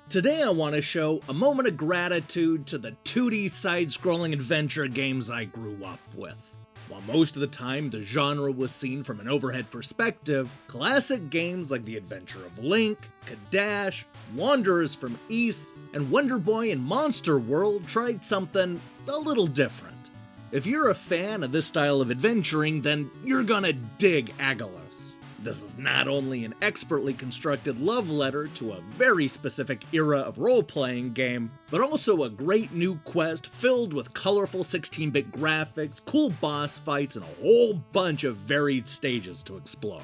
Today I want to show a moment of gratitude to the 2D side-scrolling adventure games I grew up with. While most of the time the genre was seen from an overhead perspective, classic games like The Adventure of Link, Kadash, Wanderers from Ys, and Wonder Boy and Monster World tried something a little different. If you're a fan of this style of adventuring, then you're gonna dig Aggelos. This is not only an expertly constructed love letter to a very specific era of role-playing game, but also a great new quest filled with colorful 16-bit graphics, cool boss fights, and a whole bunch of varied stages to explore.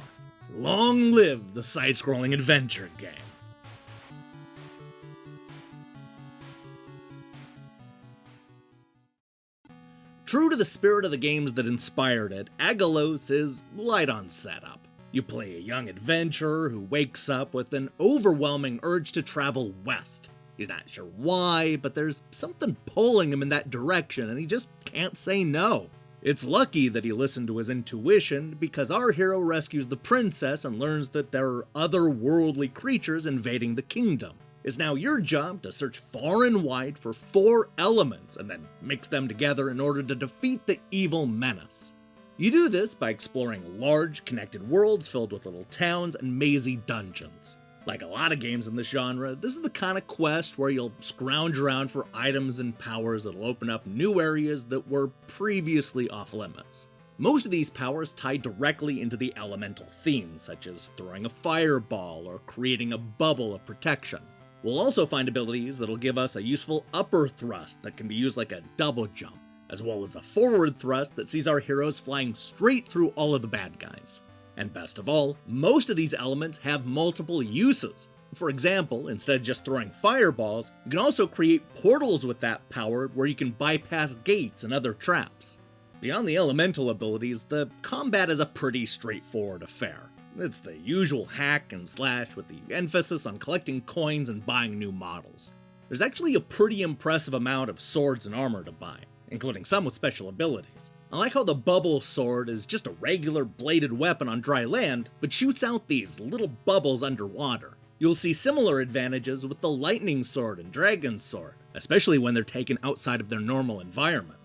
Long live the side-scrolling adventure game! True to the spirit of the games that inspired it, Aggelos is light on setup. You play a young adventurer who wakes up with an overwhelming urge to travel west. He's not sure why, but there's something pulling him in that direction and he just can't say no. It's lucky that he listened to his intuition because our hero rescues the princess and learns that there are otherworldly creatures invading the kingdom. It's now your job to search far and wide for 4 elements and then mix them together in order to defeat the evil menace. You do this by exploring large, connected worlds filled with little towns and mazy dungeons. Like a lot of games in this genre, this is the kind of quest where you'll scrounge around for items and powers that'll open up new areas that were previously off limits. Most of these powers tie directly into the elemental themes, such as throwing a fireball or creating a bubble of protection. We'll also find abilities that'll give us a useful upper thrust that can be used like a double jump, as well as a forward thrust that sees our heroes flying straight through all of the bad guys. And best of all, most of these elements have multiple uses. For example, instead of just throwing fireballs, you can also create portals with that power where you can bypass gates and other traps. Beyond the elemental abilities, the combat is a pretty straightforward affair. It's the usual hack and slash with the emphasis on collecting coins and buying new models. There's actually a pretty impressive amount of swords and armor to buy, including some with special abilities. I like how the bubble sword is just a regular bladed weapon on dry land, but shoots out these little bubbles underwater. You'll see similar advantages with the lightning sword and dragon sword, especially when they're taken outside of their normal environment.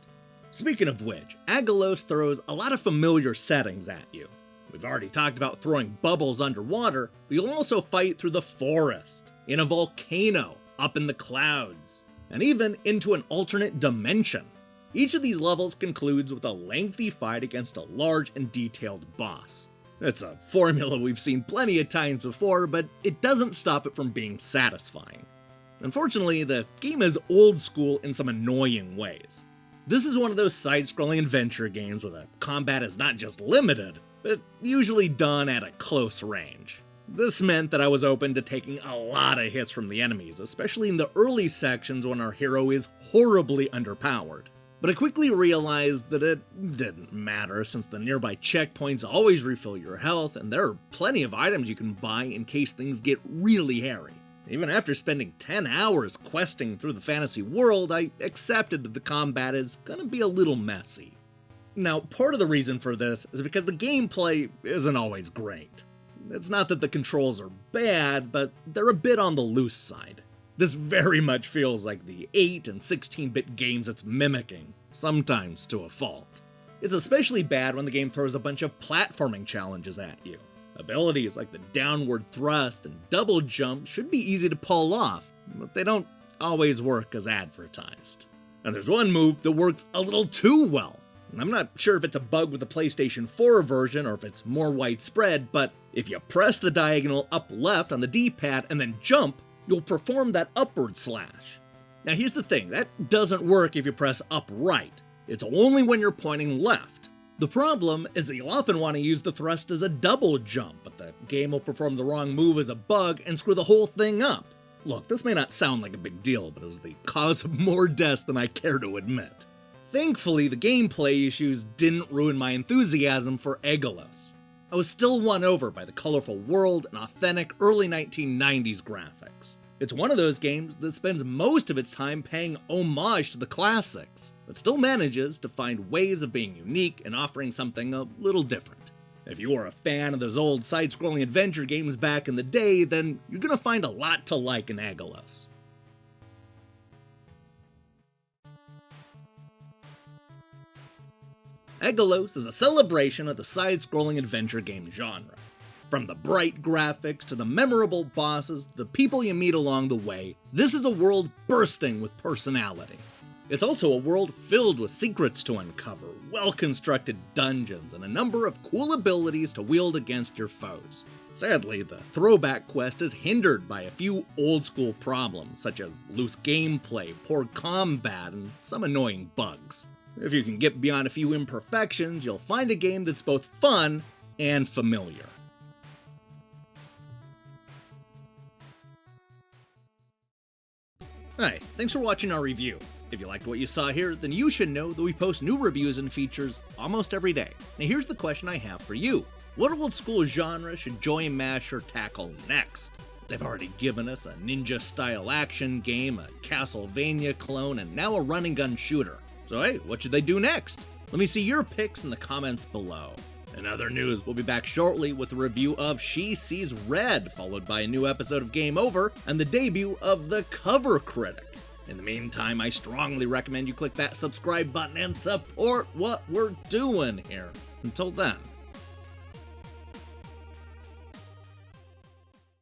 Speaking of which, Aggelos throws a lot of familiar settings at you. We've already talked about throwing bubbles underwater, but you'll also fight through the forest, in a volcano, up in the clouds, and even into an alternate dimension. Each of these levels concludes with a lengthy fight against a large and detailed boss. It's a formula we've seen plenty of times before, but it doesn't stop it from being satisfying. Unfortunately, the game is old school in some annoying ways. This is one of those side-scrolling adventure games where the combat is not just limited, but usually done at a close range. This meant that I was open to taking a lot of hits from the enemies, especially in the early sections when our hero is horribly underpowered. But I quickly realized that it didn't matter since the nearby checkpoints always refill your health and there are plenty of items you can buy in case things get really hairy. Even after spending 10 hours questing through the fantasy world, I accepted that the combat is gonna be a little messy. Now, part of the reason for this is because the gameplay isn't always great. It's not that the controls are bad, but they're a bit on the loose side. This very much feels like the 8 and 16-bit games it's mimicking, sometimes to a fault. It's especially bad when the game throws a bunch of platforming challenges at you. Abilities like the downward thrust and double jump should be easy to pull off, but they don't always work as advertised. And there's one move that works a little too well. I'm not sure if it's a bug with the PlayStation 4 version or if it's more widespread, but if you press the diagonal up left on the D-pad and then jump, you'll perform that upward slash. Now here's the thing, that doesn't work if you press up right. It's only when you're pointing left. The problem is that you'll often want to use the thrust as a double jump, but the game will perform the wrong move as a bug and screw the whole thing up. Look, this may not sound like a big deal, but it was the cause of more deaths than I care to admit. Thankfully, the gameplay issues didn't ruin my enthusiasm for Aggelos. I was still won over by the colorful world and authentic early 1990s graphics. It's one of those games that spends most of its time paying homage to the classics, but still manages to find ways of being unique and offering something a little different. If you were a fan of those old side-scrolling adventure games back in the day, then you're gonna find a lot to like in Aggelos. Aggelos is a celebration of the side-scrolling adventure game genre. From the bright graphics to the memorable bosses to the people you meet along the way, this is a world bursting with personality. It's also a world filled with secrets to uncover, well-constructed dungeons, and a number of cool abilities to wield against your foes. Sadly, the throwback quest is hindered by a few old-school problems, such as loose gameplay, poor combat, and some annoying bugs. If you can get beyond a few imperfections, you'll find a game that's both fun and familiar. Hi, thanks for watching our review. If you liked what you saw here, then you should know that we post new reviews and features almost every day. Now here's the question I have for you. What old school genre should Joy Masher tackle next? They've already given us a ninja-style action game, a Castlevania clone, and now a run-and-gun shooter. So hey, what should they do next? Let me see your picks in the comments below. In other news, we'll be back shortly with a review of She Sees Red, followed by a new episode of Game Over, and the debut of The Cover Critic. In the meantime, I strongly recommend you click that subscribe button and support what we're doing here. Until then.